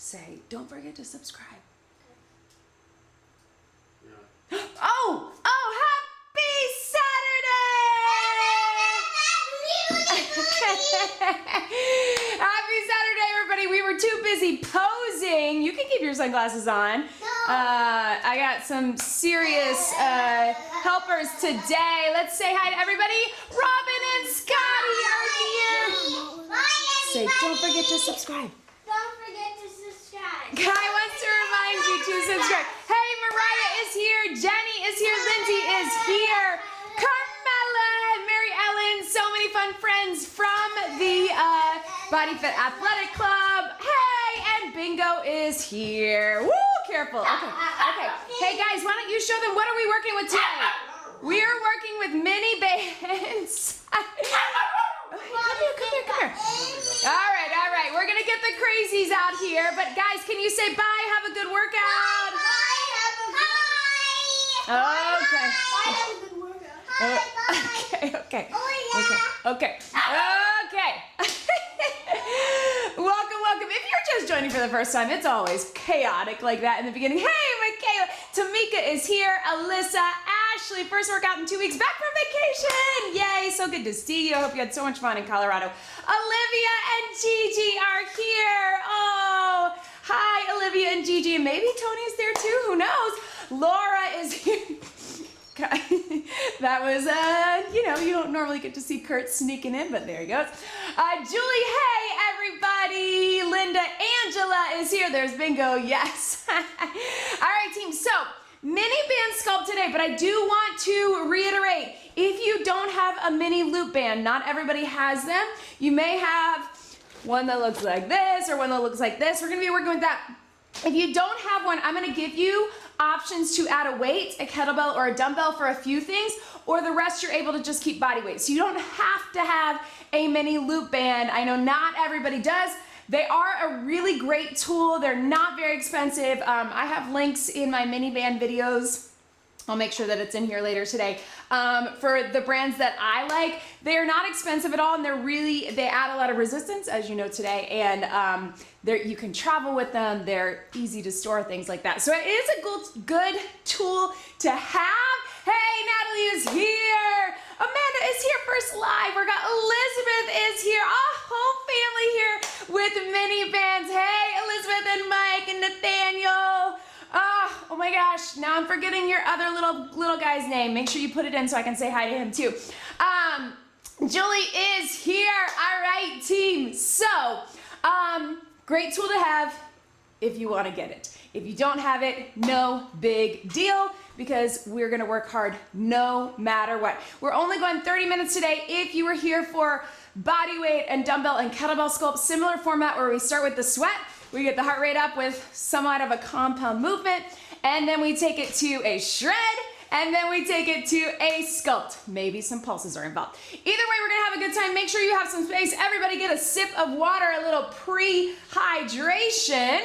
say, don't forget to subscribe. Yeah. Oh, happy Saturday! Happy Saturday, everybody. We were too busy posing. You can keep your sunglasses on. I got some serious helpers today. Let's say hi to everybody. Robin and Scotty are here. Say, don't forget to subscribe. Don't forget to subscribe. Kai wants to remind you to subscribe. Hey, Mariah is here. Jenny is here. Lindsay is here. Carmela, Mary Ellen, so many fun friends from the BodyFit Athletic Club. Hey, and Bingo is here. Woo, careful. Okay. Hey guys, why don't you show them what are we working with today? We are working with mini bands. Come here. All right. We're gonna get the crazies out here, but guys, can you say bye? Have a good workout. Okay. Welcome. If you're just joining for the first time, it's always chaotic like that in the beginning. Hey, Michaela, Tamika is here, Alyssa, Ashley, first workout in 2 weeks, back from vacation. Yay, so good to see you. I hope you had so much fun in Colorado. Olivia and Gigi are here. Oh, hi, Olivia and Gigi, and maybe Tony's there too, who knows? Laura is here. That was, you don't normally get to see Kurt sneaking in, but there he goes. Julie, hey, everybody. Linda, Angela is here. There's Bingo, yes. All right, team, so mini band sculpt today, but I do want to reiterate, if you don't have a mini loop band, not everybody has them. You may have one that looks like this or one that looks like this. We're gonna be working with that. If you don't have one, I'm gonna give you options to add a weight, a kettlebell, or a dumbbell for a few things, or the rest you're able to just keep body weight. So you don't have to have a mini loop band. I know not everybody does. They are a really great tool. They're not very expensive. I have links in my mini band videos. I'll make sure that it's in here later today. For the brands that I like, they're not expensive at all, and they add a lot of resistance, as you know today, and you can travel with them. They're easy to store, things like that. So it is a good tool to have. Hey, Natalie is here. Amanda is here first live. We got Elizabeth is here. Our whole family here with mini bands. Hey, Elizabeth and Mike and Nathaniel. Oh my gosh, now I'm forgetting your other little guy's name. Make sure you put it in so I can say hi to him too. Julie is here. All right, team. So, great tool to have if you want to get it. If you don't have it, no big deal, because we're gonna work hard no matter what. We're only going 30 minutes today. If you were here for body weight and dumbbell and kettlebell sculpt, similar format where we start with the sweat, we get the heart rate up with somewhat of a compound movement, and then we take it to a shred, and then we take it to a sculpt. Maybe some pulses are involved. Either way, we're gonna have a good time. Make sure you have some space. Everybody get a sip of water, a little pre-hydration.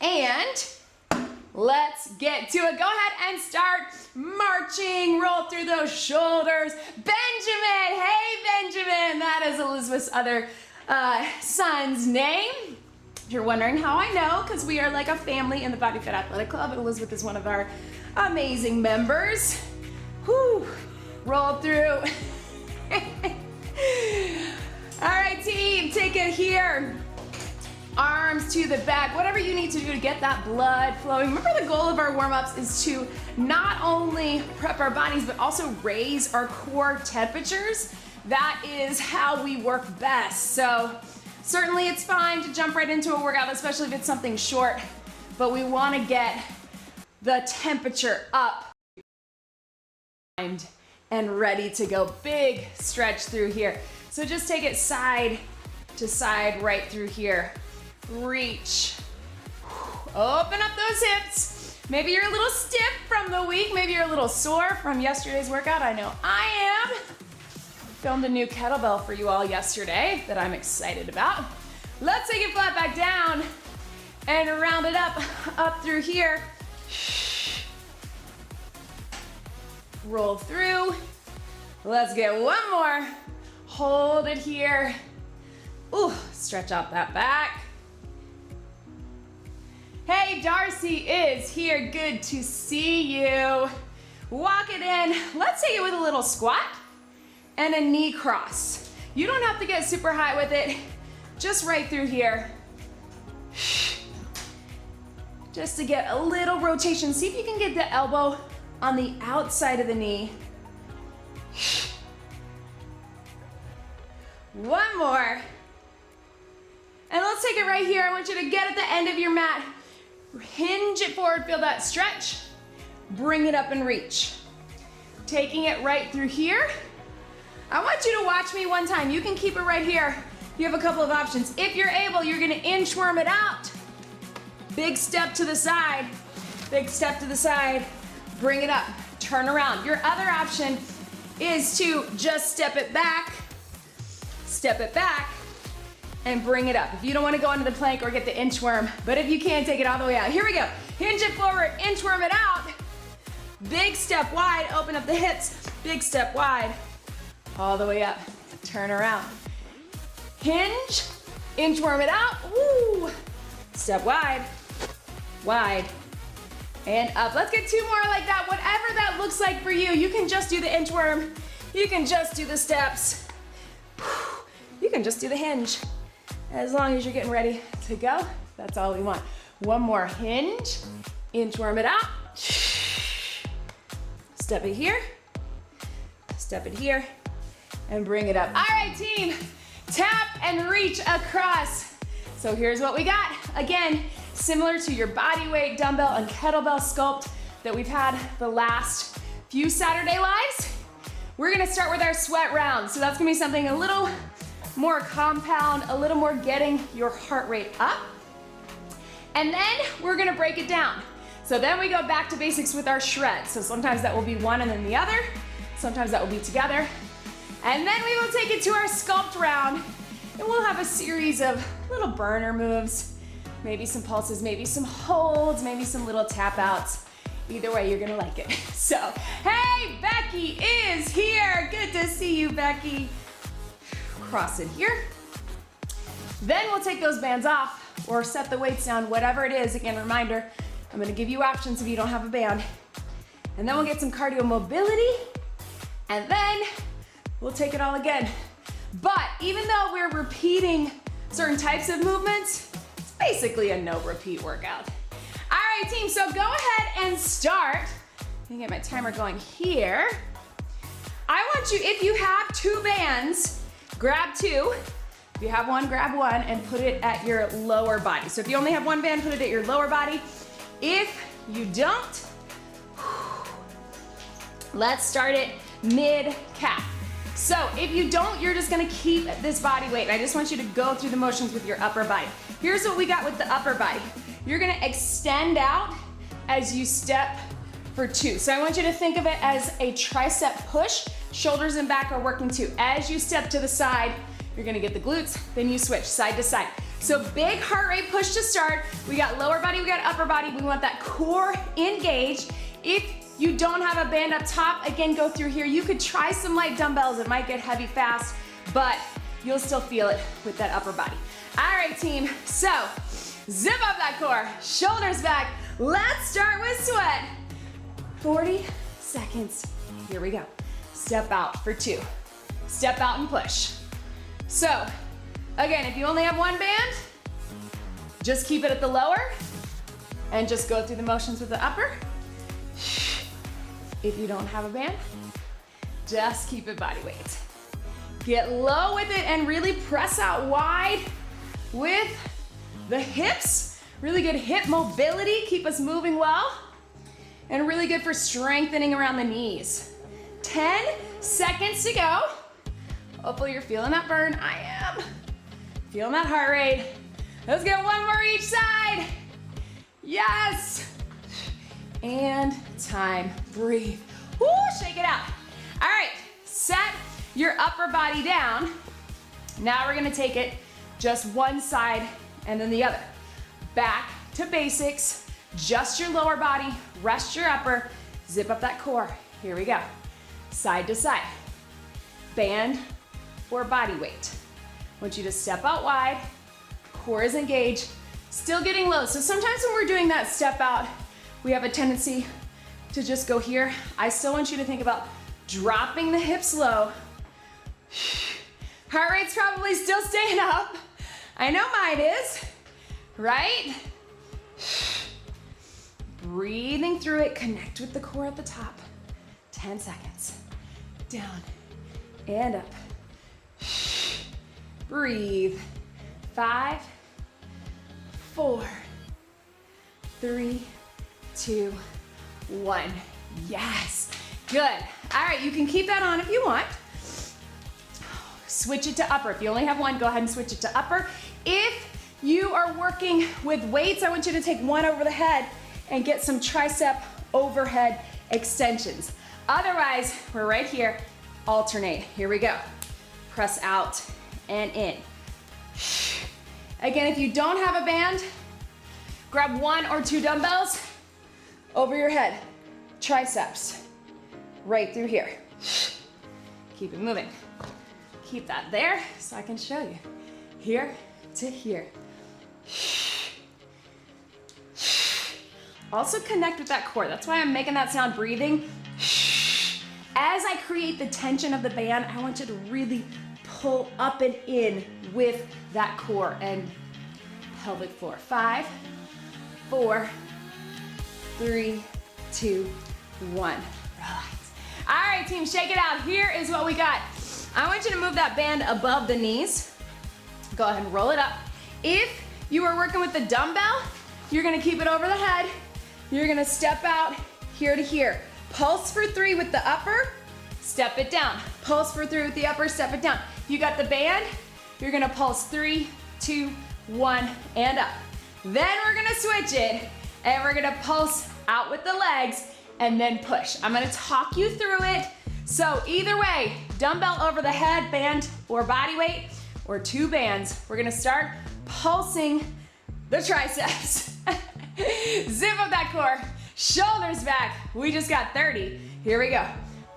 And let's get to it. Go ahead and start marching. Roll through those shoulders. Benjamin, hey Benjamin. That is Elizabeth's other son's name. If you're wondering how I know, because we are like a family in the BodyFit Athletic Club, and Elizabeth is one of our amazing members. Whew, roll through. All right, team, take it here. Arms to the back, whatever you need to do to get that blood flowing. Remember, the goal of our warm-ups is to not only prep our bodies, but also raise our core temperatures. That is how we work best. So certainly it's fine to jump right into a workout, especially if it's something short, but we want to get the temperature up and ready to go. Big stretch through here. So just take it side to side right through here. Reach. Open up those hips. Maybe you're a little stiff from the week. Maybe you're a little sore from yesterday's workout. I know I am. Filmed a new kettlebell for you all yesterday that I'm excited about. Let's take it flat back down and round it up through here. Roll through. Let's get one more. Hold it here. Ooh, stretch out that back. Hey, Darcy is here. Good to see you. Walk it in. Let's take it with a little squat and a knee cross. You don't have to get super high with it. Just right through here. Just to get a little rotation. See if you can get the elbow on the outside of the knee. One more. And let's take it right here. I want you to get at the end of your mat. Hinge it forward, feel that stretch. Bring it up and reach. Taking it right through here. I want you to watch me one time. You can keep it right here. You have a couple of options. If you're able, you're gonna inchworm it out. Big step to the side. Big step to the side. Bring it up, turn around. Your other option is to just step it back, and bring it up. If you don't want to go into the plank or get the inchworm, but if you can, take it all the way out. Here we go. Hinge it forward, inchworm it out. Big step wide, open up the hips. Big step wide, all the way up. Turn around. Hinge, inchworm it out. Woo. Step wide, wide, and up. Let's get 2 more like that. Whatever that looks like for you. You can just do the inchworm. You can just do the steps. You can just do the hinge. As long as you're getting ready to go, that's all we want. One more hinge, inchworm it out. Step it here, and bring it up. All right, team, tap and reach across. So here's what we got. Again, similar to your body weight dumbbell and kettlebell sculpt that we've had the last few Saturday lives. We're gonna start with our sweat round. So that's gonna be something a little more compound, a little more getting your heart rate up. And then we're gonna break it down. So then we go back to basics with our shred. So sometimes that will be one and then the other. Sometimes that will be together. And then we will take it to our sculpt round. And we'll have a series of little burner moves. Maybe some pulses, maybe some holds, maybe some little tap outs. Either way, you're gonna like it. So, hey, Becky is here. Good to see you, Becky. Cross it here. Then we'll take those bands off or set the weights down, whatever it is. Again, reminder, I'm gonna give you options if you don't have a band. And then we'll get some cardio mobility, and then we'll take it all again. But even though we're repeating certain types of movements, it's basically a no repeat workout. All right, team, so go ahead and start. Let me get my timer going here. I want you, if you have 2 bands, grab 2. If you have one, grab one and put it at your lower body. So if you only have 1 band, put it at your lower body. If you don't, let's start it mid-calf. So if you don't, you're just gonna keep this body weight. And I just want you to go through the motions with your upper body. Here's what we got with the upper body. You're gonna extend out as you step for 2. So I want you to think of it as a tricep push. Shoulders and back are working too. As you step to the side, you're gonna get the glutes, then you switch side to side. So big heart rate push to start. We got lower body, we got upper body. We want that core engaged. If you don't have a band up top, again, go through here. You could try some light dumbbells. It might get heavy fast, but you'll still feel it with that upper body. All right, team, so zip up that core, shoulders back. Let's start with sweat. 40 seconds, here we go. Step out for 2. Step out and push. So, again, if you only have 1 band, just keep it at the lower and just go through the motions with the upper. If you don't have a band, just keep it body weight. Get low with it and really press out wide with the hips. Really good hip mobility, keep us moving well. And really good for strengthening around the knees. 10 seconds to go. Hopefully you're feeling that burn. I am. Feeling that heart rate. Let's get 1 more each side. Yes. And time. Breathe. Woo, shake it out. All right, set your upper body down. Now we're gonna take it just one side and then the other. Back to basics. Just your lower body, rest your upper, zip up that core. Here we go. Side to side. Band or body weight. I want you to step out wide, core is engaged, Still getting low. So sometimes when we're doing that step out, we have a tendency to just go here. I still want you to think about dropping the hips low. Heart rate's probably still staying up. I know mine is, right? Breathing through it, connect with the core at the top. 10 seconds. Down and up. Breathe. 5, 4, 3, 2, 1. Yes. Good. All right, you can keep that on if you want. Switch it to upper. If you only have one, go ahead and switch it to upper. If you are working with weights, I want you to take one over the head and get some tricep overhead extensions. Otherwise, we're right here. Alternate. Here we go. Press out and in. Again, if you don't have a band, grab 1 or 2 dumbbells over your head. Triceps. Right through here. Keep it moving. Keep that there so I can show you. Here to here. Also connect with that core. That's why I'm making that sound breathing. As I create the tension of the band, I want you to really pull up and in with that core and pelvic floor. 5, 4, 3, 2, 1. Relax. All right, team, shake it out. Here is what we got. I want you to move that band above the knees. Go ahead and roll it up. If you are working with the dumbbell, you're gonna keep it over the head. You're gonna step out here to here. Pulse for 3 with the upper, step it down. Pulse for 3 with the upper, step it down. You got the band, you're gonna pulse 3, 2, 1, and up. Then we're gonna switch it, and we're gonna pulse out with the legs, and then push. I'm gonna talk you through it. So either way, dumbbell over the head, band or body weight, or 2 bands, we're gonna start pulsing the triceps. Zip up that core, shoulders back. We just got 30. Here we go.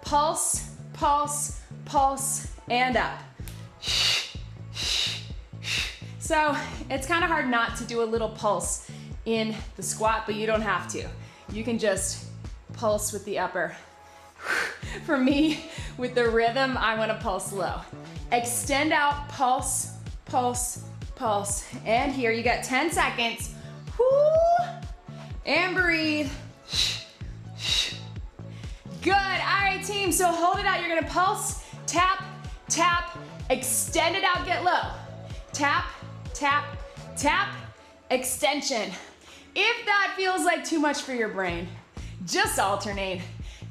Pulse, pulse, pulse, and up. So it's kind of hard not to do a little pulse in the squat, but you don't have to. You can just pulse with the upper. For me, with the rhythm, I want to pulse low. Extend out, pulse, pulse, pulse. And here you got 10 seconds. Whoo! And breathe. Good. All right, team. So hold it out. You're gonna pulse, tap, tap, extend it out, get low. Tap, tap, tap, extension. If that feels like too much for your brain, just alternate.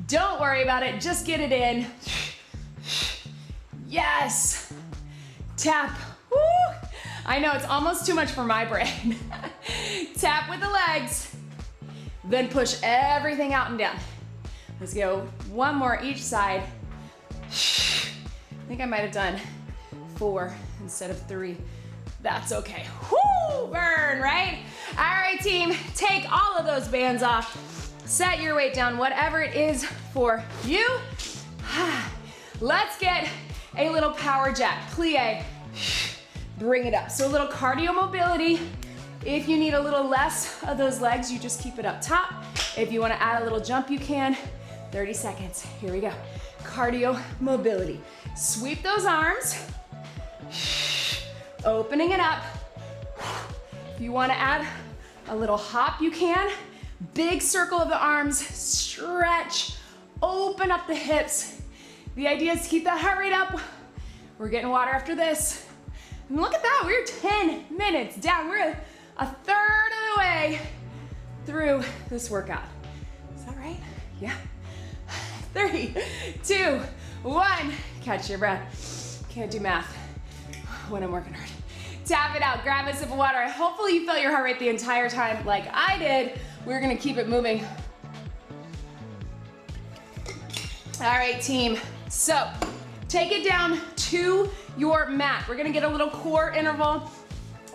Don't worry about it. Just get it in. Yes. Tap. Woo! I know it's almost too much for my brain. Tap with the legs, then push everything out and down. Let's go one more each side. I think I might have done 4 instead of 3. That's okay. Whoo! Burn, right? All right, team, take all of those bands off. Set your weight down, whatever it is for you. Let's get a little power jack, plie. Bring it up. So a little cardio mobility. If you need a little less of those legs, you just keep it up top. If you want to add a little jump, you can. 30 seconds. Here we go. Cardio mobility. Sweep those arms. Opening it up. If you want to add a little hop, you can. Big circle of the arms. Stretch. Open up the hips. The idea is to keep that heart rate up. We're getting water after this. And look at that, we're 10 minutes down. We're a third of the way through this workout. Is that right? Yeah. 3, 2, 1. Catch your breath. Can't do math when I'm working hard. Tap it out, grab a sip of water. Hopefully you felt your heart rate the entire time like I did. We're gonna keep it moving. All right, team. So take it down to your mat. We're gonna get a little core interval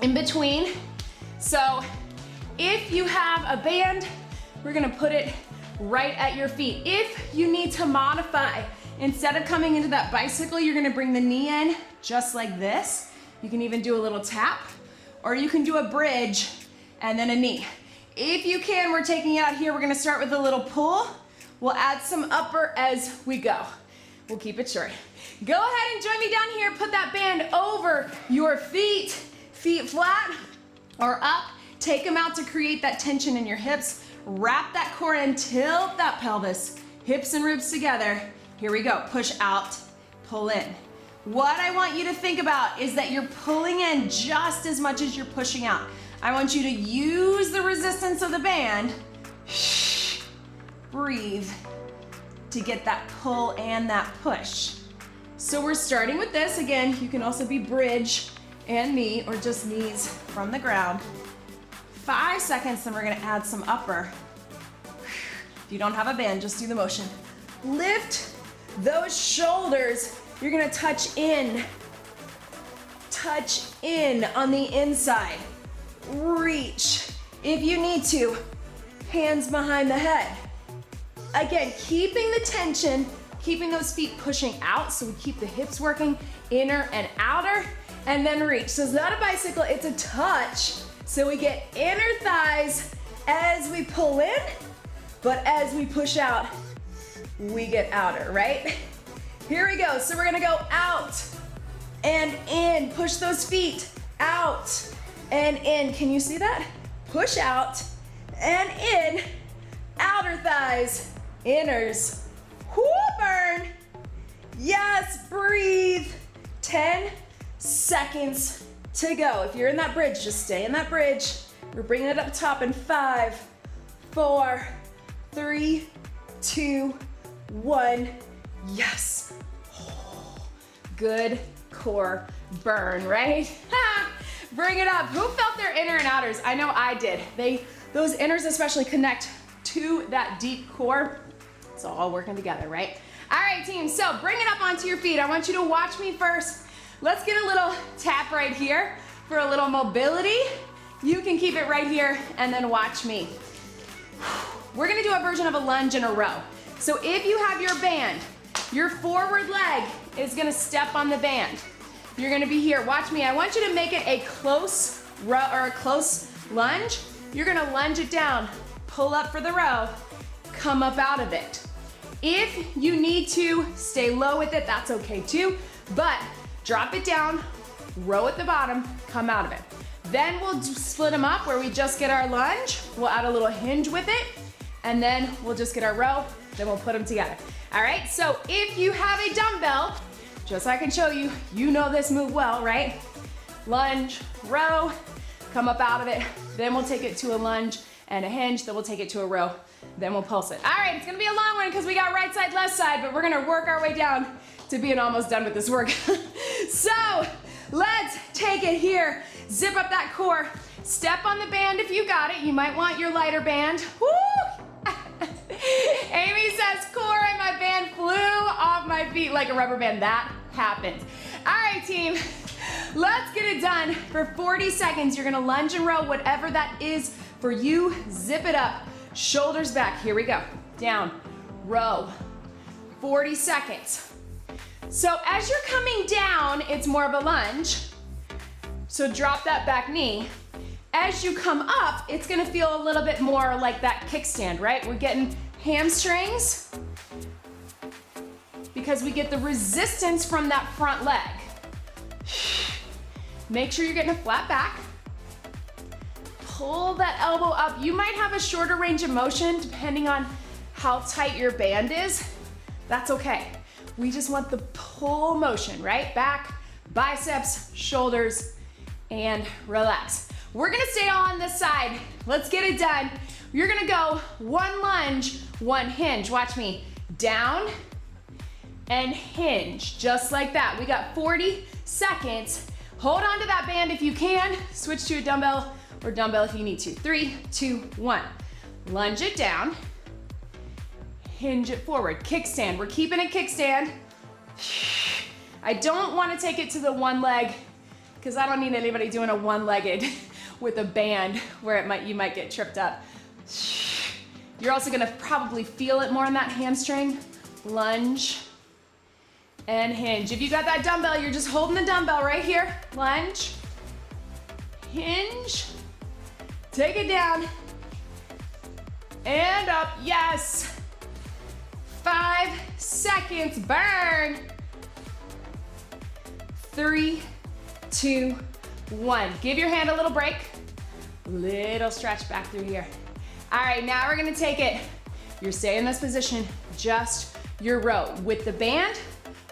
in between. So if you have a band, we're gonna put it right at your feet. If you need to modify, instead of coming into that bicycle, you're gonna bring the knee in just like this. You can even do a little tap, or you can do a bridge and then a knee. If you can, we're taking it out here. We're gonna start with a little pull. We'll add some upper as we go. We'll keep it short. Go ahead and join me down here. Put that band over your feet, feet flat or up. Take them out to create that tension in your hips. Wrap that core in, tilt that pelvis, hips and ribs together. Here we go, push out, pull in. What I want you to think about is that you're pulling in just as much as you're pushing out. I want you to use the resistance of the band, breathe, to get that pull and that push. So we're starting with this. Again, you can also be bridge and knee or just knees from the ground. 5 seconds, then we're gonna add some upper. If you don't have a band, just do the motion. Lift those shoulders. You're gonna touch in on the inside. Reach if you need to. Hands behind the head. Again, keeping the tension, keeping those feet pushing out so we keep the hips working, inner and outer, and then reach. So it's not a bicycle, it's a touch. So we get inner thighs as we pull in, but as we push out, we get outer, right? Here we go. So we're gonna go out and in. Push those feet out and in. Can you see that? Push out and in. Outer thighs, inners. Whoo, burn. Yes, breathe. 10 seconds to go. If you're in that bridge, just stay in that bridge. We're bringing it up top in 5, 4, 3, 2, 1. Yes. Good core burn, right? Bring it up. Who felt their inner and outers? I know I did. Those inners especially connect to that deep core. It's all working together, right? All right, team, so bring it up onto your feet. I want you to watch me first. Let's get a little tap right here for a little mobility. You can keep it right here and then watch me. We're gonna do a version of a lunge and a row. So if you have your band, your forward leg is gonna step on the band. You're gonna be here, watch me. I want you to make it a close row or a close lunge. You're gonna lunge it down, pull up for the row, come up out of it. If you need to stay low with it, that's okay too, but drop it down, row at the bottom, come out of it. Then we'll split them up where we just get our lunge, we'll add a little hinge with it, and then we'll just get our row, then we'll put them together. All right, so if you have a dumbbell, just so I can show you, you know this move well, right? Lunge, row, come up out of it, then we'll take it to a lunge and a hinge, then we'll take it to a row, then we'll pulse it. All right, it's gonna be a long one because we got right side, left side, but we're gonna work our way down to being almost done with this work. So let's take it here. Zip up that core. Step on the band if you got it. You might want your lighter band. Woo! Amy says, Corey, my band flew off my feet like a rubber band. That happens. All right, team. Let's get it done. For 40 seconds, you're gonna lunge and row, whatever that is for you. Zip it up. Shoulders back. Here we go. Down. Row. 40 seconds. So as you're coming down, it's more of a lunge. So drop that back knee. As you come up, it's gonna feel a little bit more like that kickstand, right? We're getting hamstrings because we get the resistance from that front leg. Make sure you're getting a flat back. Pull that elbow up. You might have a shorter range of motion depending on how tight your band is. That's okay. We just want the pull motion, right? Back, biceps, shoulders, and relax. We're gonna stay on this side. Let's get it done. You're gonna go one lunge, one hinge. Watch me. Down and hinge, just like that. We got 40 seconds. Hold on to that band if you can. Switch to a dumbbell or dumbbell if you need to. 3, 2, 1. Lunge it down. Hinge it forward. Kickstand. We're keeping it kickstand. I don't want to take it to the one leg because I don't need anybody doing a one-legged with a band where you might get tripped up. You're also gonna probably feel it more in that hamstring. Lunge and hinge. If you got that dumbbell, you're just holding the dumbbell right here. Lunge, hinge, Take it down. And up, yes. 5 seconds, burn. 3, 2, 1. Give your hand a little break. Little stretch back through here. All right, now we're gonna take it. You're staying in this position, just your row with the band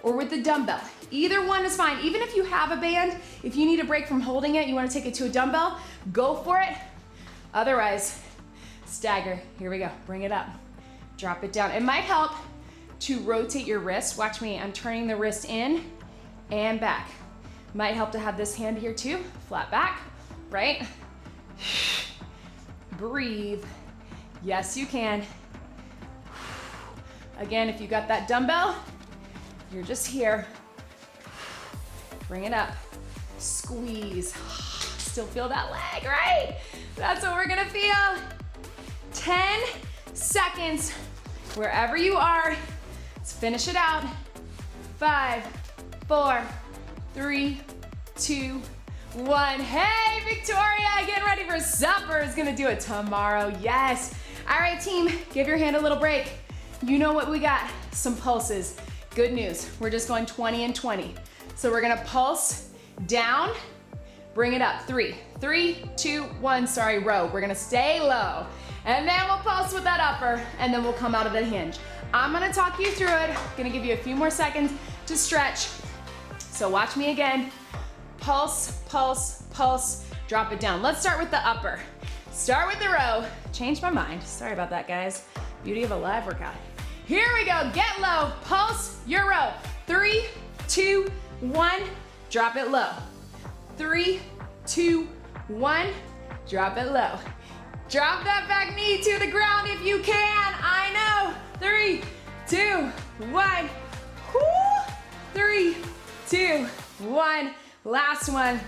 or with the dumbbell. Either one is fine. Even if you have a band, if you need a break from holding it, you wanna take it to a dumbbell, go for it. Otherwise, stagger. Here we go, bring it up. Drop it down. It might help to rotate your wrist. Watch me, I'm turning the wrist in and back. Might help to have this hand here too, flat back, right? Breathe. Yes, you can. Again, if you got that dumbbell, you're just here. Bring it up. Squeeze. Still feel that leg, right? That's what we're gonna feel. 10 seconds, wherever you are. Let's finish it out. 5, 4, 3, 2, 1. Hey, Victoria, getting ready for supper. Is gonna do it tomorrow, yes. All right, team, give your hand a little break. You know what we got, some pulses. Good news, we're just going 20 and 20. So we're gonna pulse down, bring it up. 3, 2, 1, sorry, row. We're gonna stay low. And then we'll pulse with that upper, and then we'll come out of the hinge. I'm gonna talk you through it. Gonna give you a few more seconds to stretch. So watch me again. Pulse, pulse, pulse, drop it down. Let's start with the upper. Start with the row. Changed my mind. Sorry about that, guys. Beauty of a live workout. Here we go, get low, pulse your row. 3, 2, 1, drop it low. 3, 2, 1, drop it low. Drop that back knee to the ground if you can, I know. 3, 2, 1, whoo. 3, 2, 1, last one.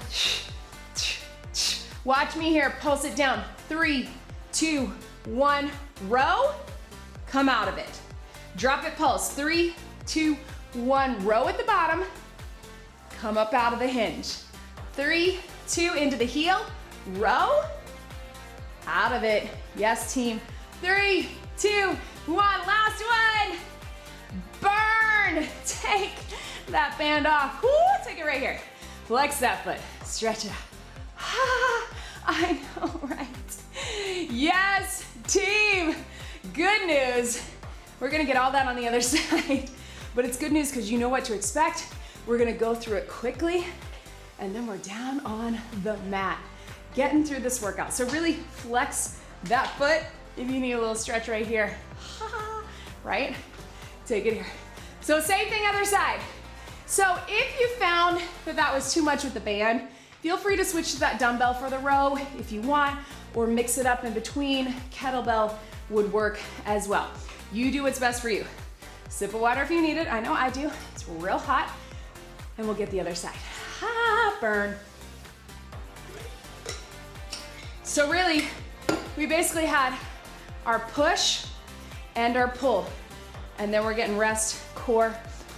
Watch me here, pulse it down. 3, 2, 1, row, come out of it. Drop it, pulse. 3, 2, 1, row at the bottom, come up out of the hinge. 3, 2, into the heel, row, out of it. Yes, team. 3, 2, 1, last one. Burn, take that band off. Woo, take it right here. Flex that foot, stretch it out. I know, right? Yes, team. Good news. We're gonna get all that on the other side, but it's good news because you know what to expect. We're gonna go through it quickly, and then we're down on the mat, getting through this workout. So really flex that foot if you need a little stretch right here, right? Take it here. So same thing, other side. So if you found that that was too much with the band, feel free to switch to that dumbbell for the row if you want, or mix it up in between. Kettlebell would work as well. You do what's best for you. Sip of water if you need it. I know I do. It's real hot. And we'll get the other side. Burn. So really, we basically had our push and our pull. And then we're getting rest, core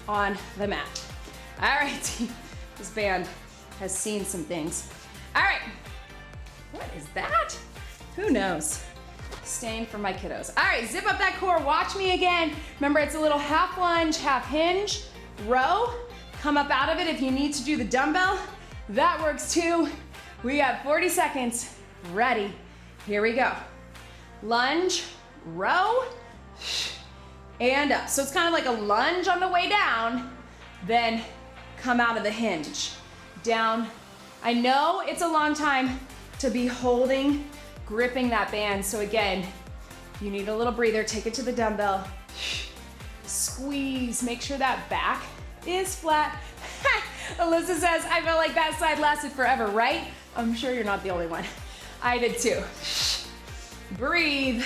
on the mat. All right, team. This band has seen some things. All right. What is that? Who knows? Staying for my kiddos. All right, zip up that core. Watch me again. Remember, it's a little half lunge, half hinge, row. Come up out of it if you need to do the dumbbell. That works too. We got 40 seconds. Ready. Here we go. Lunge, row, and up. So it's kind of like a lunge on the way down, then come out of the hinge. Down. I know it's a long time to be holding, gripping that band. So again, you need a little breather. Take it to the dumbbell. Squeeze. Make sure that back is flat. Alyssa says, I felt like that side lasted forever, right? I'm sure you're not the only one. I did too. Breathe.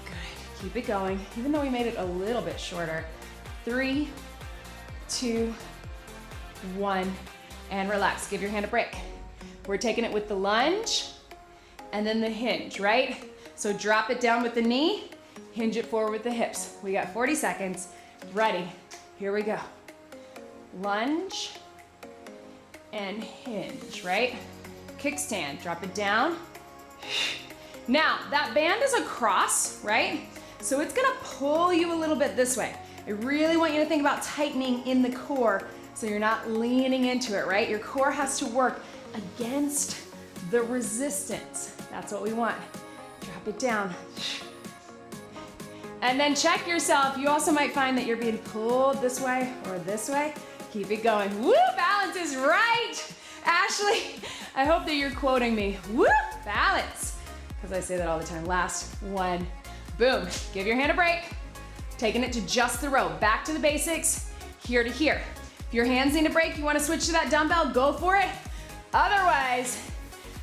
Good. Keep it going, even though we made it a little bit shorter. 3, 2, 1, and relax. Give your hand a break. We're taking it with the lunge and then the hinge, right? So drop it down with the knee, hinge it forward with the hips. We got 40 seconds. Ready. Here we go. Lunge and hinge, right? kickstand, drop it down. Now, that band is across, right? So it's gonna pull you a little bit this way. I really want you to think about tightening in the core so you're not leaning into it, right? Your core has to work against the resistance. That's what we want. Drop it down. And then check yourself. You also might find that you're being pulled this way or this way. Keep it going. Woo, balance is right. Ashley, I hope that you're quoting me. Woo, balance. Because I say that all the time. Last one. Boom. Give your hand a break. Taking it to just the row. Back to the basics. Here to here. If your hands need a break, you want to switch to that dumbbell, go for it. Otherwise,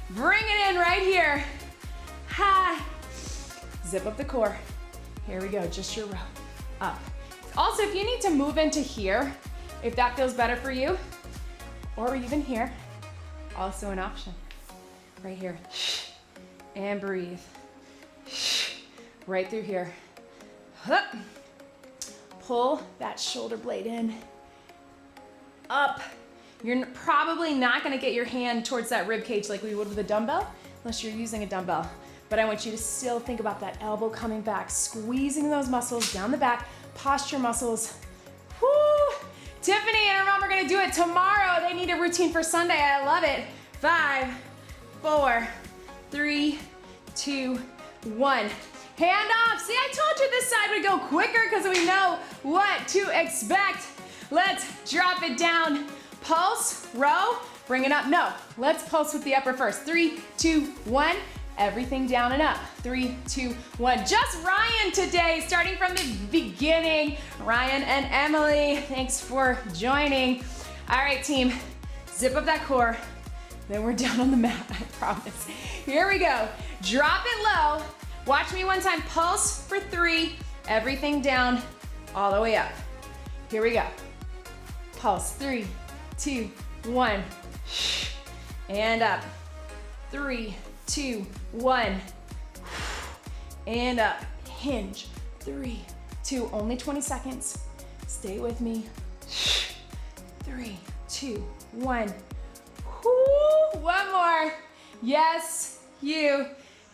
bring it in right here. Ha. Zip up the core. Here we go, just your row. Up. Also, if you need to move into here, if that feels better for you, or even here, also an option. Right here. And breathe. Right through here. Hup. Pull that shoulder blade in. Up. You're probably not gonna get your hand towards that rib cage like we would with a dumbbell, unless you're using a dumbbell. But I want you to still think about that elbow coming back, squeezing those muscles down the back, posture muscles. Woo! Tiffany and her mom are gonna do it tomorrow. They need a routine for Sunday. I love it. 5, 4, 3, 2, 1. Hand off. See, I told you this side would go quicker because we know what to expect. Let's drop it down. Pulse, row, bring it up. No, let's pulse with the upper first. 3, 2, 1. Everything down and up. 3, 2, 1. Just Ryan today, starting from the beginning. Ryan and Emily, thanks for joining. All right, team, zip up that core. Then we're down on the mat, I promise. Here we go. Drop it low. Watch me one time. Pulse for 3. Everything down, all the way up. Here we go. Pulse. 3, 2, 1. And up. 3, 2, 1. And up. Hinge. 3, 2. Only 20 seconds. Stay with me. 3, 2, 1. Woo. One more. Yes, you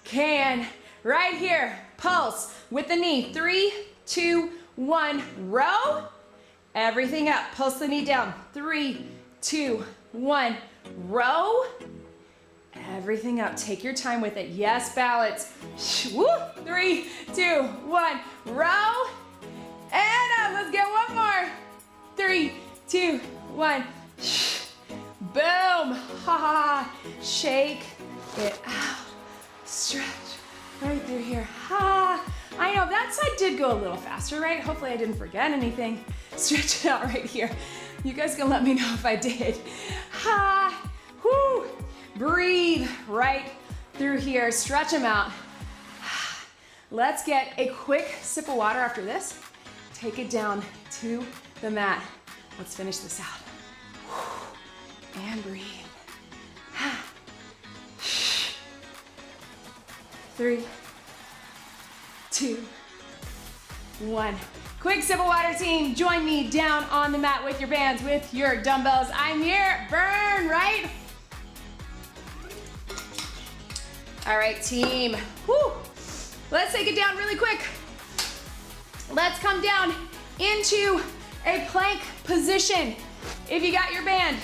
can. Right here. Pulse with the knee. 3, 2, 1. Row. Everything up. Pulse the knee down. 3, 2, 1. Row. Everything up. Take your time with it. Yes, balance. Woo. 3, 2, 1. Row. And up. Let's get one more. 3, 2, 1. Boom. Ha ha. Shake it out. Stretch. Right through here. Ha. I know that side did go a little faster, right? Hopefully I didn't forget anything. Stretch it out right here. You guys can let me know if I did. Ha. Whoo. Breathe right through here. Stretch them out. Let's get a quick sip of water after this. Take it down to the mat. Let's finish this out. And breathe. 3, 2, 1. Quick sip of water, team. Join me down on the mat with your bands, with your dumbbells. I'm here. Burn, right? All right, team. Woo. Let's take it down really quick. Let's come down into a plank position. If you got your band,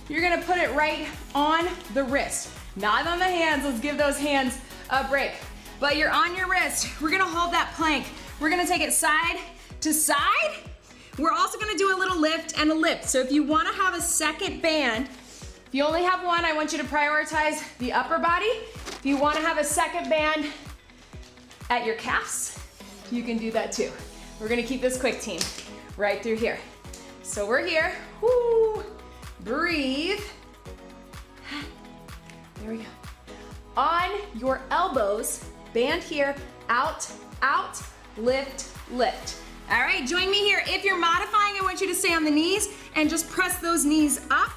you're gonna put it right on the wrist, not on the hands. Let's give those hands a break. But you're on your wrist. We're gonna hold that plank. We're gonna take it side to side. We're also gonna do a little lift and a lift. So if you wanna have a second band, if you only have one, I want you to prioritize the upper body. If you wanna have a second band at your calves, you can do that too. We're gonna keep this quick, team, right through here. So we're here. Woo. Breathe. There we go. On your elbows, band here, out, out, lift, lift. All right, join me here. If you're modifying, I want you to stay on the knees and just press those knees up.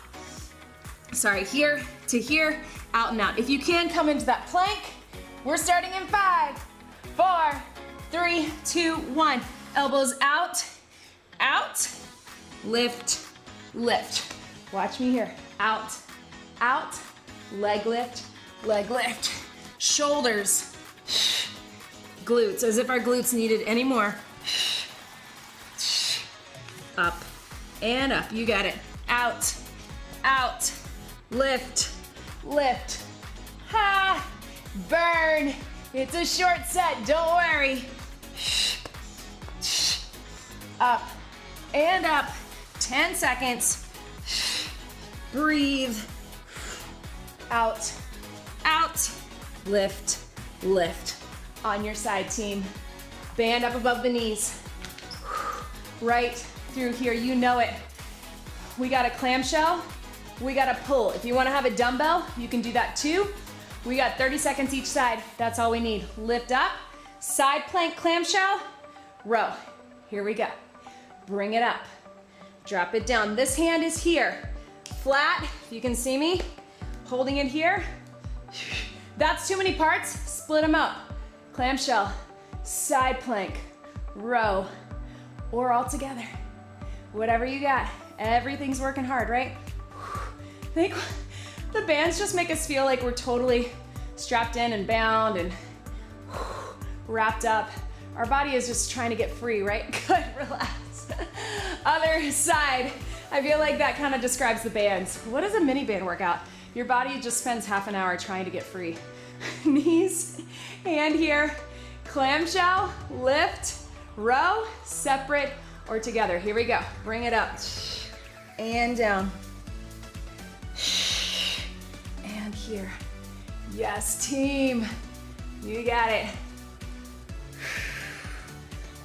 Sorry, here to here, out and out. If you can, come into that plank. We're starting in 5, 4, 3, 2, 1. Elbows out, out, lift, lift. Watch me here. Out, out, leg lift, shoulders, glutes, as if our glutes needed any more. Up and up, you got it. Out, out, lift, lift. Ha, burn. It's a short set, don't worry. Up and up, 10 seconds. Breathe. Out, out, lift, lift. On your side, team. Band up above the knees. Right through here, you know it. We got a clamshell, we got a pull. If you wanna have a dumbbell, you can do that too. We got 30 seconds each side, that's all we need. Lift up, side plank clamshell, row. Here we go. Bring it up, drop it down. This hand is here, flat, if you can see me, holding it here. That's too many parts, split them up. Clamshell, side plank, row, or all together. Whatever you got, everything's working hard, right? I think the bands just make us feel like we're totally strapped in and bound and wrapped up. Our body is just trying to get free, right? Good, relax. Other side, I feel like that kind of describes the bands. What is a mini band workout? Your body just spends half an hour trying to get free. Knees, hand here, clamshell, lift, row, separate or together. Here we go. Bring it up and down. And here. Yes, team. You got it.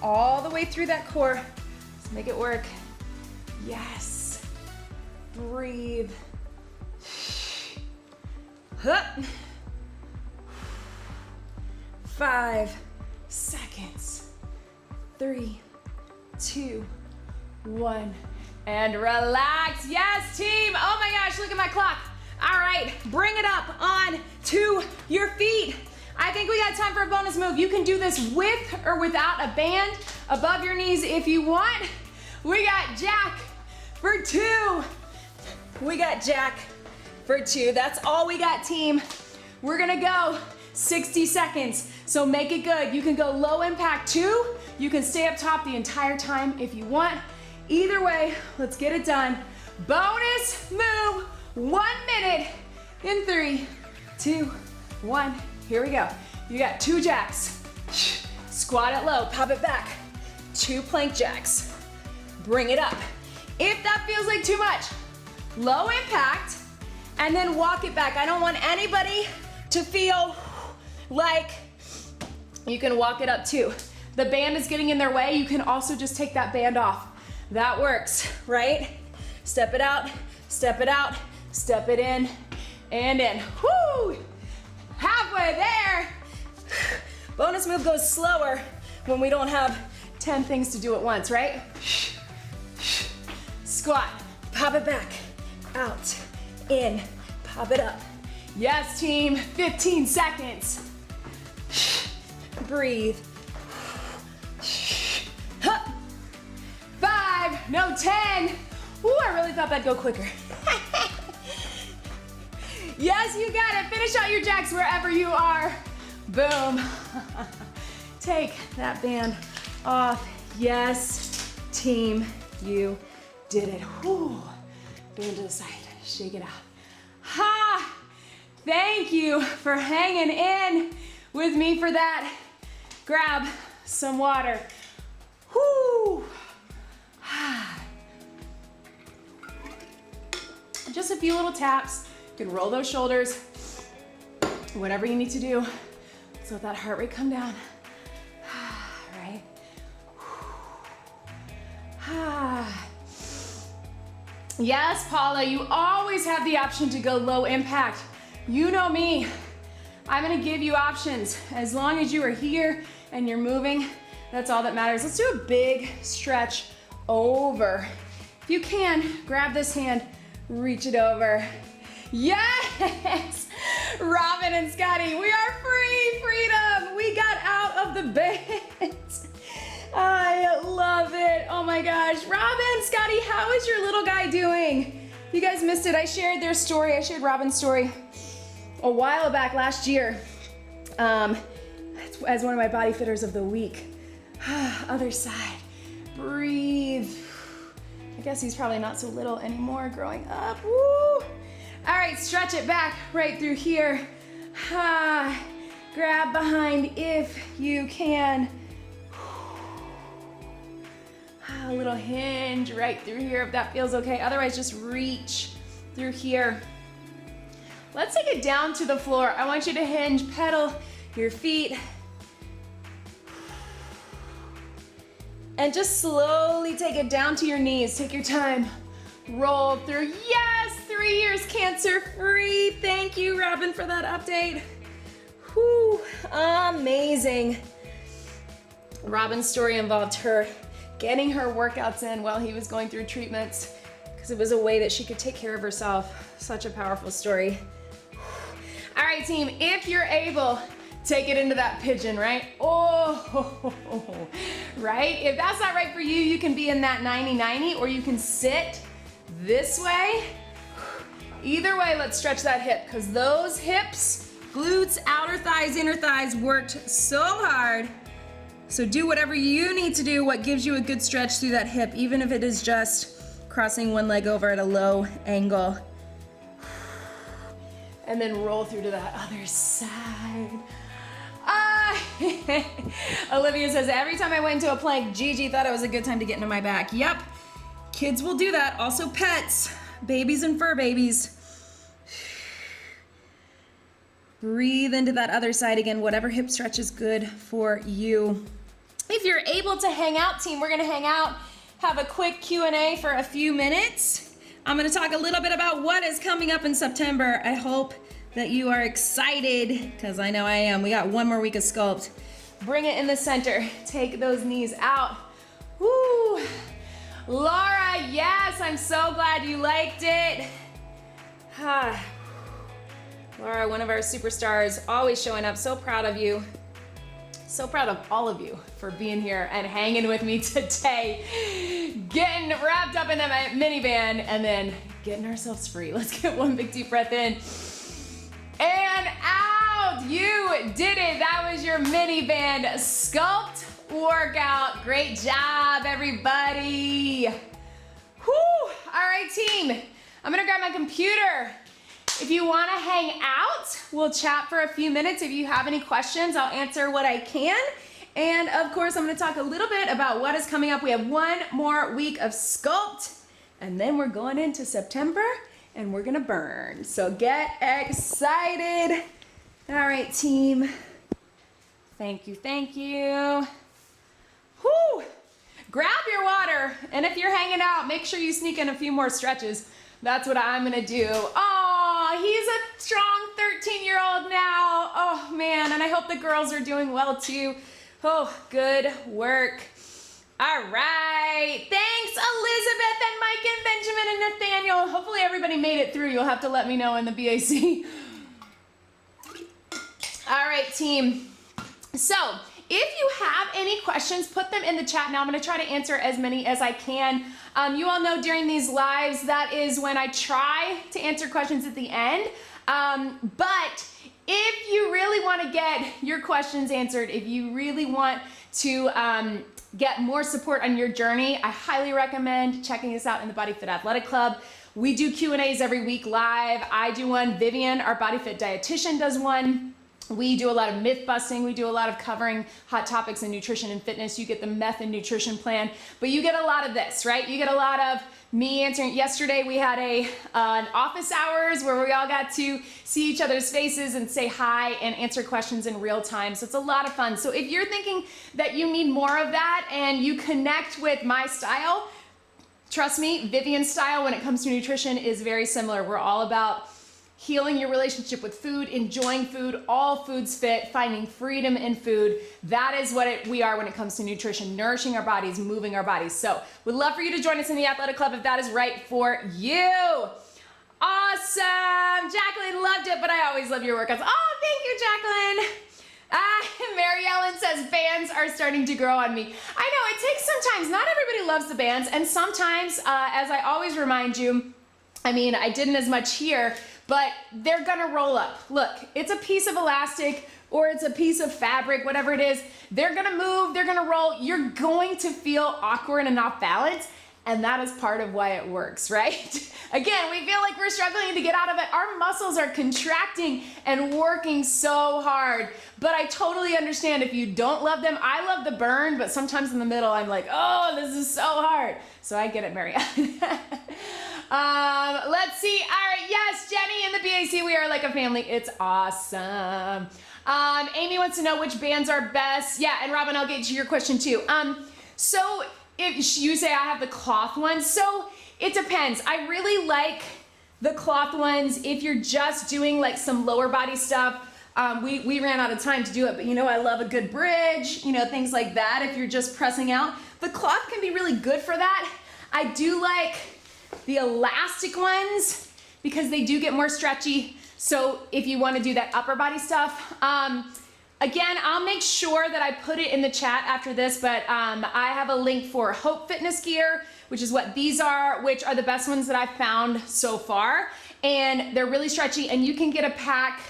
All the way through that core. Let's make it work. Yes. Breathe. Hup. 5 seconds. 3, 2, 1, and relax. Yes, team. Oh my gosh, look at my clock. All right, bring it up on to your feet. I think we got time for a bonus move. You can do this with or without a band above your knees if you want. We got jack for 2. We got jack for 2. That's all we got, team. We're gonna go 60 seconds, so make it good. You can go low impact 2. You can stay up top the entire time if you want. Either way, let's get it done. Bonus move, 1 minute in 3, 2, 1. Here we go. You got 2 jacks. Squat it low, pop it back. 2 plank jacks. Bring it up. If that feels like too much, low impact, and then walk it back. I don't want anybody to feel like you can walk it up too. The band is getting in their way. You can also just take that band off. That works, right? Step it out, step it out, step it in, and in. Whoo! Halfway there. Bonus move goes slower when we don't have 10 things to do at once, right? Squat, pop it back, out, in, pop it up. Yes, team, 15 seconds. Breathe. 5, no, 10. Ooh, I really thought that'd go quicker. Yes, you got it. Finish out your jacks wherever you are. Boom. Take that band off. Yes, team, you did it. Whew. Band to the side, shake it out. Ha! Thank you for hanging in with me for that. Grab some water. Whoo! Just a few little taps. You can roll those shoulders. Whatever you need to do. Let's let that heart rate come down. Right? Yes, Paula, you always have the option to go low impact. You know me. I'm gonna give you options. As long as you are here and you're moving, that's all that matters. Let's do a big stretch over. If you can, grab this hand, reach it over. Yes! Robin and Scotty, we are free, freedom! We got out of the bed. I love it. Oh my gosh. Robin, Scotty, how is your little guy doing? You guys missed it. I shared their story. I shared Robin's story a while back last year as one of my body fitters of the week. Other side. Breathe. I guess he's probably not so little anymore growing up. Woo! All right, stretch it back right through here. Grab behind if you can. A little hinge right through here if that feels okay. Otherwise, just reach through here. Let's take it down to the floor. I want you to hinge, pedal your feet. And just slowly take it down to your knees. Take your time. Roll through. Yes, 3 years cancer-free. Thank you, Robin, for that update. Whew, amazing. Robin's story involved her getting her workouts in while he was going through treatments because it was a way that she could take care of herself. Such a powerful story. All right, team, if you're able, take it into that pigeon, right? Oh, right? If that's not right for you, you can be in that 90-90 or you can sit this way. Either way, let's stretch that hip because those hips, glutes, outer thighs, inner thighs worked so hard. So do whatever you need to do, what gives you a good stretch through that hip, even if it is just crossing one leg over at a low angle. And then roll through to that other side. Olivia says, every time I went into a plank, Gigi thought it was a good time to get into my back. Yep, kids will do that. Also pets, babies and fur babies. Breathe into that other side again, whatever hip stretch is good for you. If you're able to hang out, team, we're gonna hang out, have a quick Q&A for a few minutes. I'm gonna talk a little bit about what is coming up in September. I hope that you are excited, because I know I am. We got one more week of sculpt. Bring it in the center. Take those knees out. Woo! Laura, yes, I'm so glad you liked it. Laura, one of our superstars, always showing up. So proud of you. So proud of all of you for being here and hanging with me today. Getting wrapped up in a minivan and then getting ourselves free. Let's get one big deep breath in. And out. You did it. That was your Mini Band Sculpt Workout. Great job, everybody. Whew. All right, team. I'm gonna grab my computer. If you want to hang out, we'll chat for a few minutes. If you have any questions, I'll answer what I can. And of course, I'm going to talk a little bit about what is coming up. We have one more week of sculpt, and then we're going into September, and we're going to burn. So get excited. All right, team. Thank you, thank you. Whew. Grab your water, and if you're hanging out, make sure you sneak in a few more stretches. That's what I'm going to do. Oh, he's a strong 13-year-old now. Oh, man, and I hope the girls are doing well, too. Oh, good work. All right. Thanks, Elizabeth and Mike and Benjamin and Nathaniel. Hopefully everybody made it through. You'll have to let me know in the BAC. All right, team. So if you have any questions, put them in the chat now. I'm going to try to answer as many as I can. You all know during these lives, that is when I try to answer questions at the end. But if you really want to get your questions answered, if you really want to get more support on your journey, I highly recommend checking us out in the BodyFit Athletic Club. We do Q&As every week live. I do one. Vivian, our BodyFit dietitian, does one. We do a lot of myth busting. We do a lot of covering hot topics in nutrition and fitness. You get the meth and nutrition plan, but you get a lot of this, right? You get a lot of me answering. Yesterday we had an office hours where we all got to see each other's faces and say hi and answer questions in real time. So it's a lot of fun. So if you're thinking that you need more of that and you connect with my style, trust me, Vivian's style when it comes to nutrition is very similar. We're all about healing your relationship with food, enjoying food, all foods fit, finding freedom in food. That is what we are when it comes to nutrition, nourishing our bodies, moving our bodies. So we'd love for you to join us in the Athletic Club if that is right for you. Awesome. Jacqueline loved it, but I always love your workouts. Oh, thank you, Jacqueline. Mary Ellen says bands are starting to grow on me. I know, it takes sometimes. Not everybody loves the bands, and sometimes, as I always remind you, I mean, I didn't as much here, but they're gonna roll up. Look, it's a piece of elastic or it's a piece of fabric, whatever it is. They're gonna move, they're gonna roll. You're going to feel awkward and off balance, and that is part of why it works, right? Again, we feel like we're struggling to get out of it. Our muscles are contracting and working so hard, but I totally understand if you don't love them. I love the burn, but sometimes in the middle, I'm like, oh, this is so hard. So I get it, Marianne. Let's see. All right, yes, Jenny in the BAC, we are like a family. It's awesome. Amy wants to know which bands are best. Yeah, and Robin, I'll get to your question too. So if you say I have the cloth ones, so it depends. I really like the cloth ones if you're just doing like some lower body stuff. We ran out of time to do it, but you know, I love a good bridge, you know, things like that. If you're just pressing out, the cloth can be really good for that. I do like the elastic ones because they do get more stretchy. So if you want to do that upper body stuff, again, I'll make sure that I put it in the chat after this, but I have a link for Hope Fitness gear, which is what these are, which are the best ones that I've found so far. And they're really stretchy, and you can get a pack,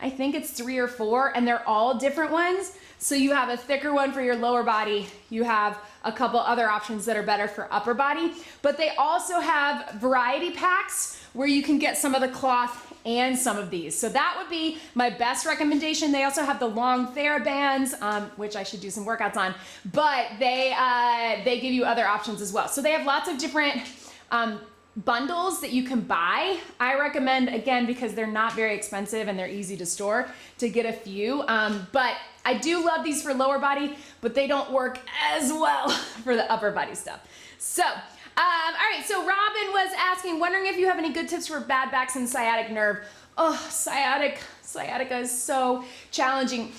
I think it's 3 or 4, and they're all different ones. So you have a thicker one for your lower body. You have a couple other options that are better for upper body, but they also have variety packs where you can get some of the cloth and some of these. So that would be my best recommendation. They also have the long TheraBands, which I should do some workouts on, but they give you other options as well. So they have lots of different bundles that you can buy. I recommend, again, because they're not very expensive and they're easy to store, to get a few. But I do love these for lower body, but they don't work as well for the upper body stuff. So, all right, so Robin was asking, wondering if you have any good tips for bad backs and sciatic nerve. Oh, sciatica is so challenging.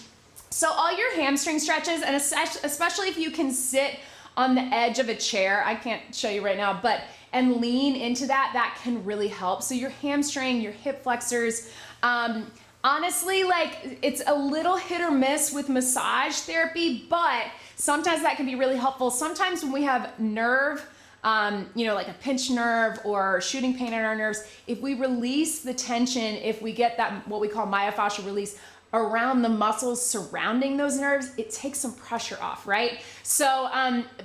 So all your hamstring stretches, and especially if you can sit on the edge of a chair, I can't show you right now, but and lean into that, that can really help. So your hamstring, your hip flexors, honestly, like it's a little hit or miss with massage therapy, but sometimes that can be really helpful. Sometimes when we have nerve, you know, like a pinched nerve or shooting pain in our nerves, if we release the tension, if we get that, what we call myofascial release around the muscles surrounding those nerves, it takes some pressure off, right? So,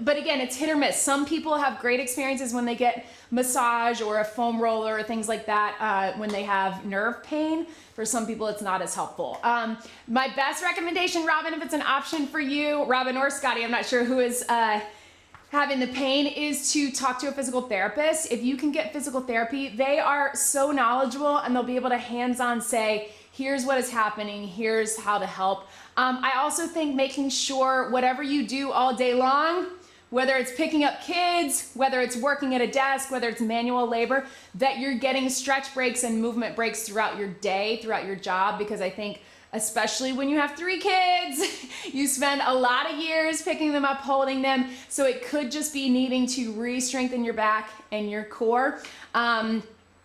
but again, it's hit or miss. Some people have great experiences when they get massage or a foam roller or things like that when they have nerve pain. For some people, it's not as helpful. My best recommendation, Robin, if it's an option for you, Robin or Scotty, I'm not sure who is having the pain, is to talk to a physical therapist. If you can get physical therapy, they are so knowledgeable and they'll be able to hands-on say, here's what is happening, here's how to help. I also think making sure whatever you do all day long, whether it's picking up kids, whether it's working at a desk, whether it's manual labor, that you're getting stretch breaks and movement breaks throughout your day, throughout your job, because I think especially when you have 3 kids, you spend a lot of years picking them up, holding them. So it could just be needing to re-strengthen your back and your core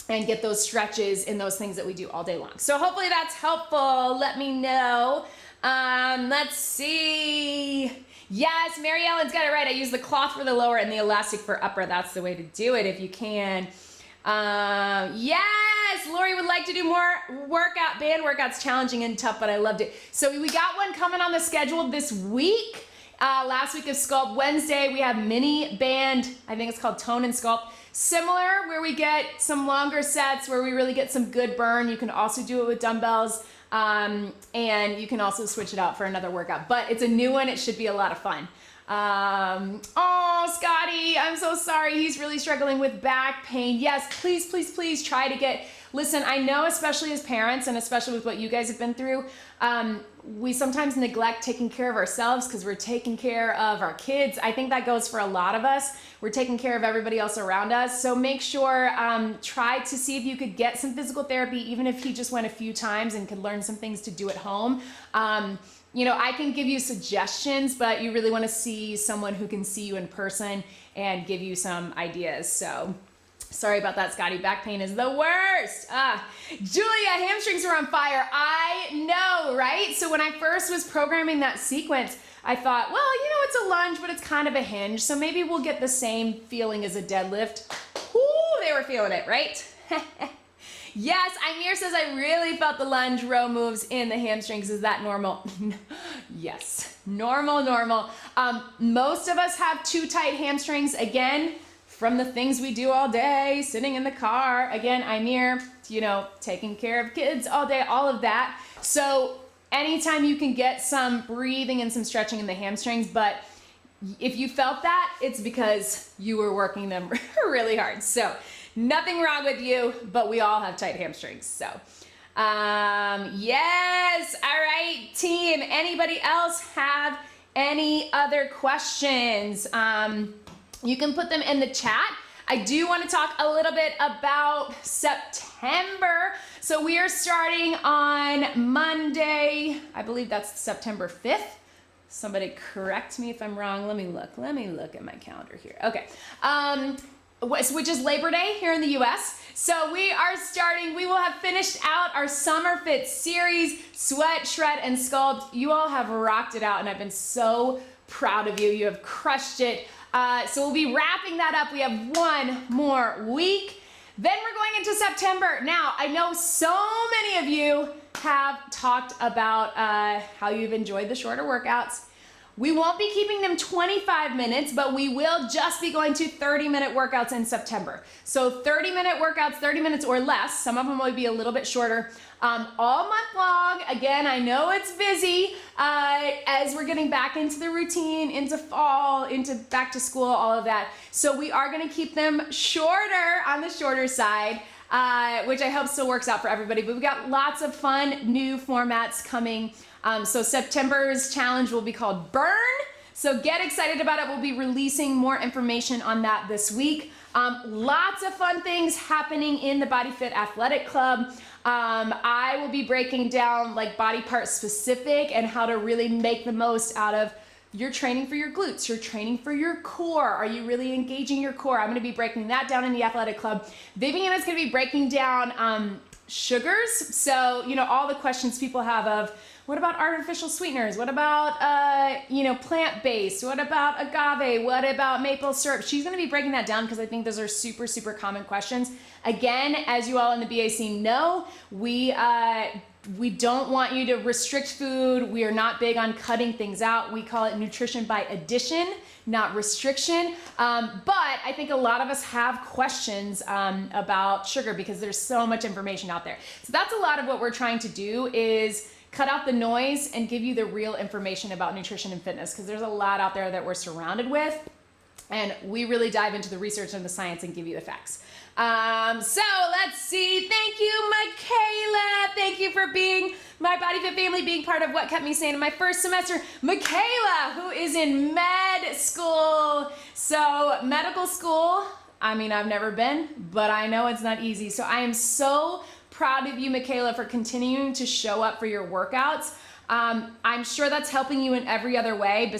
and get those stretches in those things that we do all day long. So hopefully that's helpful. Let me know. Let's see. Yes, Mary Ellen's got it right. I use the cloth for the lower and the elastic for upper. That's the way to do it if you can. Yes, Lori would like to do more band workouts, challenging and tough, but I loved it. So we got one coming on the schedule this week. Last week is Sculpt Wednesday. We have Mini Band, I think it's called Tone and Sculpt. Similar, where we get some longer sets, where we really get some good burn. You can also do it with dumbbells, and you can also switch it out for another workout. But it's a new one. It should be a lot of fun. Oh, Scotty, I'm so sorry. He's really struggling with back pain. Yes, please, please, please try to get, listen, I know especially as parents and especially with what you guys have been through, we sometimes neglect taking care of ourselves because we're taking care of our kids. I think that goes for a lot of us. We're taking care of everybody else around us. So make sure, try to see if you could get some physical therapy, even if he just went a few times and could learn some things to do at home. You know, I can give you suggestions, but you really want to see someone who can see you in person and give you some ideas. So sorry about that, Scotty. Back pain is the worst. Julia, hamstrings are on fire. I know, right? So when I first was programming that sequence, I thought, well, you know, it's a lunge, but it's kind of a hinge. So maybe we'll get the same feeling as a deadlift. Ooh, they were feeling it, right? Yes, Amir says, I really felt the lunge row moves in the hamstrings. Is that normal? Yes, normal. Most of us have too tight hamstrings, again, from the things we do all day, sitting in the car. Again, Amir, taking care of kids all day, all of that. So anytime you can get some breathing and some stretching in the hamstrings, but if you felt that, it's because you were working them really hard. So nothing wrong with you, but we all have tight hamstrings. So yes, all right, team. Anybody else have any other questions? You can put them in the chat. I do want to talk a little bit about September. So we are starting on Monday. I believe that's September 5th. Somebody correct me if I'm wrong. Let me look at my calendar here. Okay. Which is Labor Day here in the US. So we will have finished out our Summer Fit series, Sweat, Shred, and Sculpt. You all have rocked it out and I've been so proud of you. You have crushed it. So we'll be wrapping that up. We have one more week. Then we're going into September. Now, I know so many of you have talked about how you've enjoyed the shorter workouts. We won't be keeping them 25 minutes, but we will just be going to 30-minute workouts in September. So 30-minute workouts, 30 minutes or less. Some of them will be a little bit shorter. All month long. Again, I know it's busy as we're getting back into the routine, into fall, into back to school, all of that. So we are going to keep them shorter, on the shorter side, which I hope still works out for everybody. But we've got lots of fun new formats coming. So September's challenge will be called Burn. So get excited about it. We'll be releasing more information on that this week. Lots of fun things happening in the BodyFit Athletic Club. I will be breaking down like body part specific and how to really make the most out of your training for your glutes, your training for your core. Are you really engaging your core? I'm going to be breaking that down in the Athletic Club. Vivian is going to be breaking down sugars. So, all the questions people have of, what about artificial sweeteners? What about, plant-based? What about agave? What about maple syrup? She's gonna be breaking that down because I think those are super, super common questions. Again, as you all in the BAC know, we don't want you to restrict food. We are not big on cutting things out. We call it nutrition by addition, not restriction. But I think a lot of us have questions about sugar because there's so much information out there. So that's a lot of what we're trying to do is cut out the noise and give you the real information about nutrition and fitness because there's a lot out there that we're surrounded with and we really dive into the research and the science and give you the facts. So let's see. Thank you, Michaela. Thank you for being my BodyFit family, being part of what kept me sane in my first semester. Michaela, who is in med school. So medical school, I've never been, but I know it's not easy. So I am so proud of you, Michaela, for continuing to show up for your workouts. I'm sure that's helping you in every other way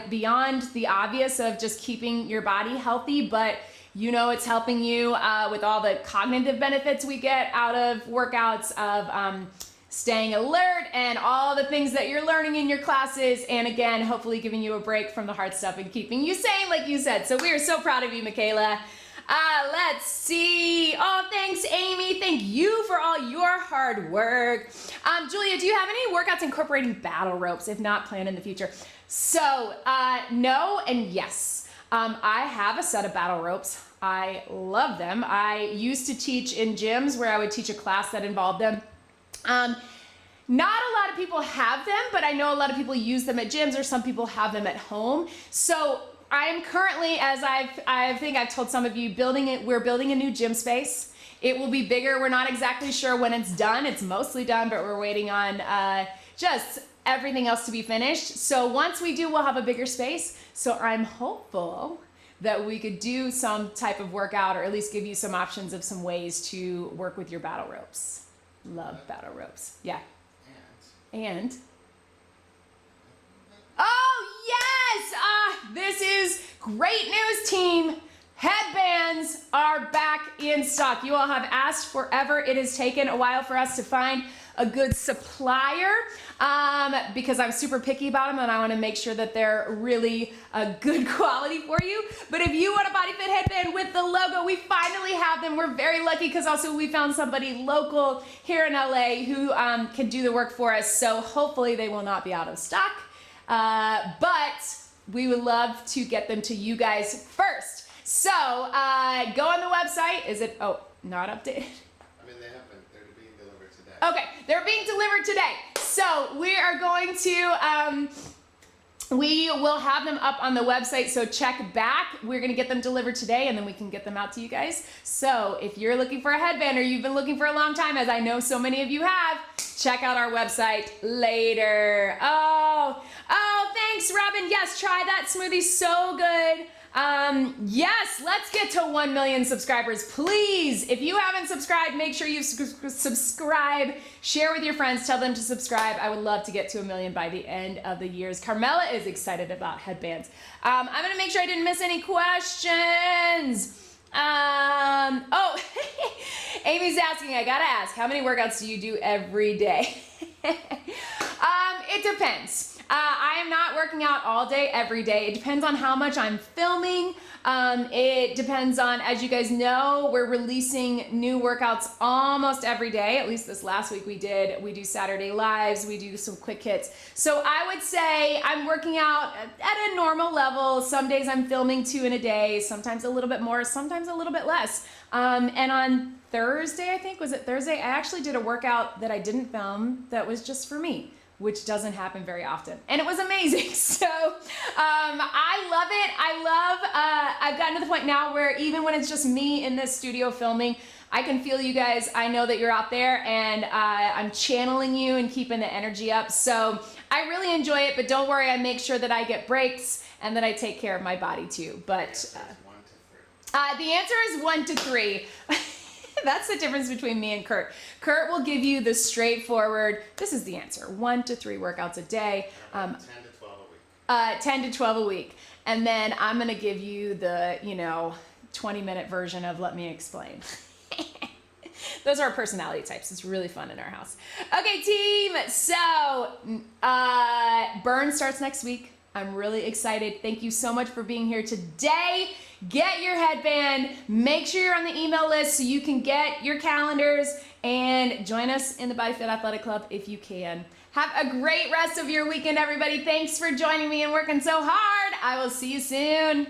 beyond the obvious of just keeping your body healthy, but it's helping you with all the cognitive benefits we get out of workouts of staying alert and all the things that you're learning in your classes. And again, hopefully giving you a break from the hard stuff and keeping you sane, like you said. So we are so proud of you, Michaela. Let's see. Oh, thanks, Amy. Thank you for all your hard work. Julia, do you have any workouts incorporating battle ropes? If not, plan in the future. So, no and yes. I have a set of battle ropes. I love them. I used to teach in gyms where I would teach a class that involved them. Not a lot of people have them, but I know a lot of people use them at gyms or some people have them at home. So I'm currently, as I think I've told some of you, we're building a new gym space. It will be bigger. We're not exactly sure when it's done. It's mostly done, but we're waiting on just everything else to be finished. So once we do, we'll have a bigger space. So I'm hopeful that we could do some type of workout or at least give you some options of some ways to work with your battle ropes. Love battle ropes. Yeah. And oh, yes! This is great news, team. Headbands are back in stock. You all have asked forever. It has taken a while for us to find a good supplier because I'm super picky about them and I want to make sure that they're really a good quality for you. But if you want a BodyFit headband with the logo, we finally have them. We're very lucky because also we found somebody local here in LA who can do the work for us. So hopefully they will not be out of stock. But we would love to get them to you guys first. So go on the website. Is it, oh, not updated? I mean, they haven't. They're being delivered today. Okay, they're being delivered today. So we are going to, we will have them up on the website, so check back. We're gonna get them delivered today and then we can get them out to you guys. So if you're looking for a headband or you've been looking for a long time, as I know so many of you have, check out our website later. Oh, thanks, Robin. Yes, try that smoothie, so good. Yes, let's get to 1 million subscribers, please. If you haven't subscribed, make sure you subscribe, share with your friends, tell them to subscribe. I would love to get to 1 million by the end of the year. Carmela is excited about headbands. I'm gonna make sure I didn't miss any questions. Oh, Amy's asking, I gotta ask, how many workouts do you do every day? It depends. I am not working out all day, every day. It depends on how much I'm filming. It depends on, as you guys know, we're releasing new workouts almost every day. At least this last week we did. We do Saturday lives, we do some quick hits. So I would say I'm working out at a normal level. Some days I'm filming 2 in a day, sometimes a little bit more, sometimes a little bit less. And on Thursday, I think, was it Thursday? I actually did a workout that I didn't film that was just for me, which doesn't happen very often. And it was amazing. So I love it. I've gotten to the point now where even when it's just me in this studio filming, I can feel you guys. I know that you're out there and I'm channeling you and keeping the energy up. So I really enjoy it, but don't worry, I make sure that I get breaks and that I take care of my body too. But the answer is 1 to 3. That's the difference between me and Kurt. Kurt will give you the straightforward, this is the answer, 1 to 3 workouts a day. 10 to 12 a week. 10 to 12 a week. And then I'm gonna give you the, 20-minute version of let me explain. Those are our personality types. It's really fun in our house. Okay, team, so Burn starts next week. I'm really excited. Thank you so much for being here today. Get your headband. Make sure you're on the email list so you can get your calendars and join us in the BodyFit Athletic Club if you can. Have a great rest of your weekend, everybody. Thanks for joining me and working so hard. I will see you soon.